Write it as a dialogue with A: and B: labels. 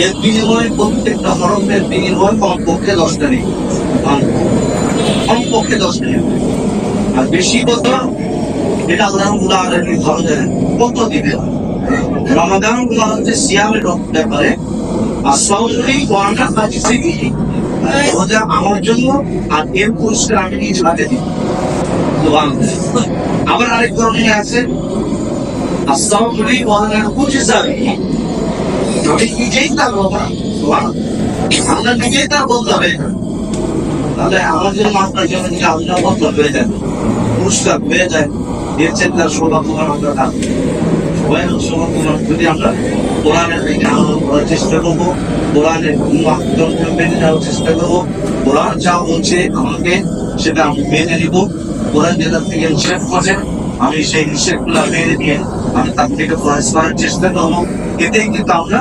A: এর বিনিময়ে প্রত্যেকটা হরফের বিনিময় কমপক্ষে 10টা নেই, কমপক্ষে 10টা নেই। আর বেশি কত এটা আল্লাহ রাব্বুল আলামিন ভালো জানেন কত দিবে। রমাদান গুলো হচ্ছে সিয়ামের ব্যাপারে আসসাউরি ওয়ানা আজিসিবি, ওটা আমার জন্য আর এর পুরস্কার আমি নিজ হাতে দিই। আবার আরেক ধরনের আছে আসসাউরি ওয়ানা কুজিজাবি, আমি নিজেই তার বাবা, আমরা নিজেই তার বলতে হবে। তাহলে আমাদের মাত্রার জন্য যদি আল্লাহ বদল হয়ে যায়, পুরস্কার হয়ে যায়, এর চেষ্টার সৌভাগ্যবান আমরা থাকবো। সবাই সৌভাগ্যবান যদি আমরা কোরআনের দিকে আলোচনা করার চেষ্টা করবো, কোরআনের মাধ্যমে মেনে নেওয়ার চেষ্টা করবো। কোরআন যা বলছে আমাকে সেটা আমি মেনে নিব। কোরআন যেটা থেকে নিষেধ করছে আমি সেই নিষেধগুলো মেনে নিয়ে আমি তার থেকে প্রয়াস করার চেষ্টা করবো। এতেই কিন্তু আমরা